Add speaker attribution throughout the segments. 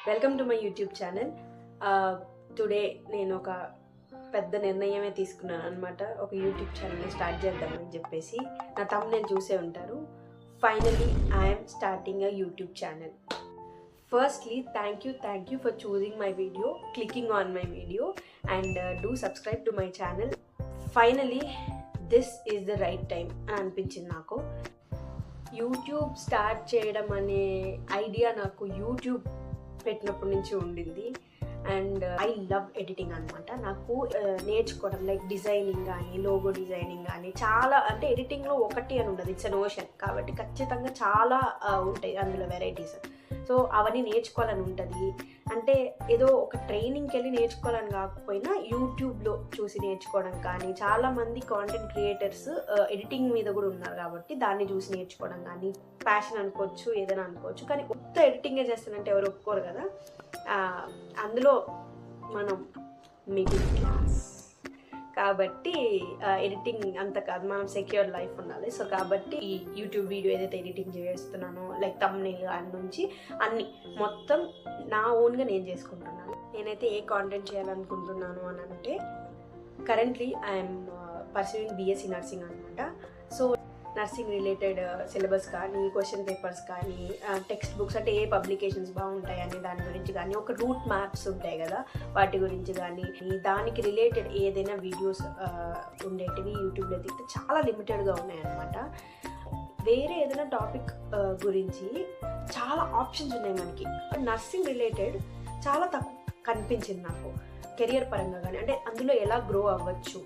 Speaker 1: Welcome to my YouTube channel. Today నేను ఒక పెద్ద నిర్ణయమే తీసుకున్నాను అనమాట. ఒక యూట్యూబ్ ఛానల్ని స్టార్ట్ చేద్దామని చెప్పేసి. నా థంబ్నెయిల్ చూసే ఉంటారు. Finally I'm starting a YouTube channel. Firstly, thank you for choosing my video, clicking on my video, and do subscribe to my channel. Finally, this is the right time అని అనిపించింది నాకు. YouTube start చేయడం అనే idea నాకు YouTube పెట్టినప్పటి నుంచి ఉండింది. And I love editing అనమాట. నాకు నేర్చుకోవడం లైక్ డిజైనింగ్ కానీ, లోగో డిజైనింగ్ కానీ చాలా, అంటే ఎడిటింగ్లో ఒకటి అని ఉండదు, ఇట్స్ అన్ ఓషన్. కాబట్టి ఖచ్చితంగా చాలా ఉంటాయి అందులో వెరైటీస్. సో అవన్నీ నేర్చుకోవాలని ఉంటుంది. అంటే ఏదో ఒక ట్రైనింగ్కి వెళ్ళి నేర్చుకోవాలని కాకపోయినా యూట్యూబ్లో చూసి నేర్చుకోవడం కానీ, చాలామంది కాంటెంట్ క్రియేటర్స్ ఎడిటింగ్ మీద కూడా ఉన్నారు కాబట్టి దాన్ని చూసి నేర్చుకోవడం కానీ, ప్యాషన్ అనుకోవచ్చు, ఏదైనా అనుకోవచ్చు. కానీ కొత్త ఎడిటింగే చేస్తానంటే ఎవరు ఒప్పుకోరు కదా. అందులో మనం మిడిల్ క్లాస్ కాబట్టి ఎడిటింగ్ అంత కాదు, మనం సెక్యూర్ లైఫ్ ఉండాలి. సో కాబట్టి ఈ యూట్యూబ్ వీడియో ఏదైతే ఎడిటింగ్ చేస్తున్నానో లైక్ థంబ్నెయిల్ అన్ని నుంచి అన్ని మొత్తం నా ఓన్గా నేను చేసుకుంటున్నాను. నేనైతే ఏ కాంటెంట్ చేయాలనుకుంటున్నాను అని అంటే, currently I'm pursuing BSc nursing అనమాట. సో నర్సింగ్ రిలేటెడ్ సిలబస్ కానీ, క్వశ్చన్ పేపర్స్ కానీ, టెక్స్ట్ బుక్స్, అంటే ఏ పబ్లికేషన్స్ బాగుంటాయి అనే దాని గురించి కానీ, ఒక రూట్ మ్యాప్స్ ఉంటాయి కదా వాటి గురించి కానీ, దానికి రిలేటెడ్ ఏదైనా వీడియోస్ ఉండేటివి యూట్యూబ్లో దిగితే చాలా లిమిటెడ్గా ఉన్నాయన్నమాట. వేరే ఏదైనా టాపిక్ గురించి చాలా ఆప్షన్స్ ఉన్నాయి మనకి. నర్సింగ్ రిలేటెడ్ చాలా తక్కువ కనిపించింది నాకు కెరియర్ పరంగా కానీ. అంటే అందులో ఎలా గ్రో అవ్వచ్చు,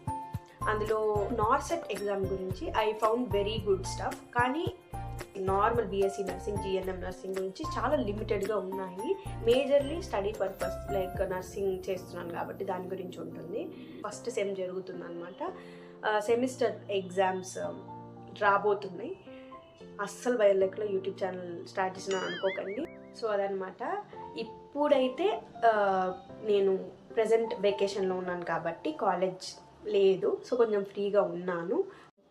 Speaker 1: అందులో నార్సెట్ ఎగ్జామ్ గురించి I found very good stuff. కానీ normal BSc nursing, GNM nursing గురించి చాలా లిమిటెడ్గా ఉన్నాయి. Majorly study purpose like nursing చేస్తున్నాను కాబట్టి దాని గురించి ఉంటుంది. ఫస్ట్ సెమ్ జరుగుతుంది అనమాట. సెమిస్టర్ ఎగ్జామ్స్ రాబోతున్నాయి. అస్సలు బయలుదేరలో యూట్యూబ్ ఛానల్ స్టార్ట్ చేసిన అనుకోకండి. సో అదనమాట. ఇప్పుడైతే నేను ప్రజెంట్ వెకేషన్లో ఉన్నాను కాబట్టి కాలేజ్ లేదు. సో కొంచెం ఫ్రీగా ఉన్నాను.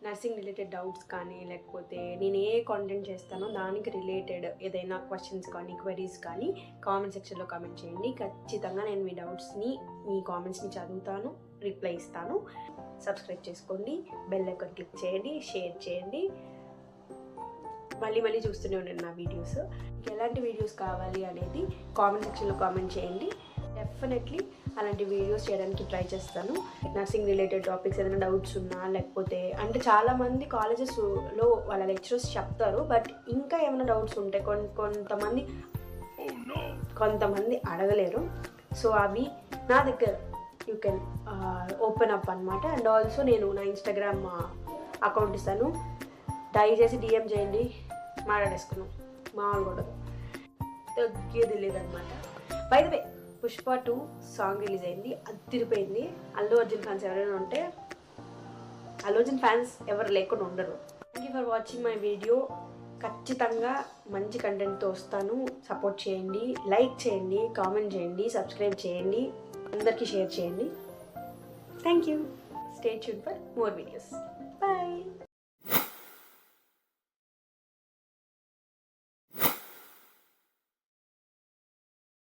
Speaker 1: నర్సింగ్ రిలేటెడ్ డౌట్స్ కానీ, లేకపోతే నేను ఏ కాంటెంట్ చేస్తానో దానికి రిలేటెడ్ ఏదైనా క్వశ్చన్స్ కానీ, క్వెరీస్ కానీ కామెంట్ సెక్షన్లో కామెంట్ చేయండి. ఖచ్చితంగా నేను మీ డౌట్స్ని, మీ కామెంట్స్ని చదువుతాను, రిప్లై ఇస్తాను. సబ్స్క్రైబ్ చేసుకోండి, బెల్ ఐకాన్ క్లిక్ చేయండి, షేర్ చేయండి. మళ్ళీ చూస్తూనే ఉండండి నా వీడియోస్. ఎలాంటి వీడియోస్ కావాలి అనేది కామెంట్ సెక్షన్లో కామెంట్ చేయండి. డెఫినెట్లీ అలాంటి వీడియోస్ చేయడానికి ట్రై చేస్తాను. నర్సింగ్ రిలేటెడ్ టాపిక్స్ ఏదైనా డౌట్స్ ఉన్నా, లేకపోతే అంటే చాలామంది కాలేజెస్లో వాళ్ళ లెక్చరర్స్ చెప్తారు, బట్ ఇంకా ఏమైనా డౌట్స్ ఉంటాయి. కొంతమంది అడగలేరు. సో అవి నా దగ్గర యూ కెన్ ఓపెన్ అప్ అనమాట. అండ్ ఆల్సో నేను నా ఇన్స్టాగ్రామ్ అకౌంట్ ఇస్తాను, దయచేసి DM చేయండి, మాట్లాడేసుకున్నాం. మామూలు కూడా తగ్గేది లేదనమాట. By the way, Pushpa 2 song release అయింది, అదిరిపోయింది. అల్లు అర్జున్ ఫ్యాన్స్ ఎవరైనా ఉంటే, అల్లు అర్జున్ ఫ్యాన్స్ ఎవరు లేకుండా ఉండరు. Thank you for watching my video. ఖచ్చితంగా మంచి కంటెంట్తో వస్తాను. సపోర్ట్ చేయండి, లైక్ చేయండి, కామెంట్ చేయండి, సబ్స్క్రైబ్ చేయండి, అందరికీ షేర్ చేయండి. Thank you. Stay tuned for more videos. Bye.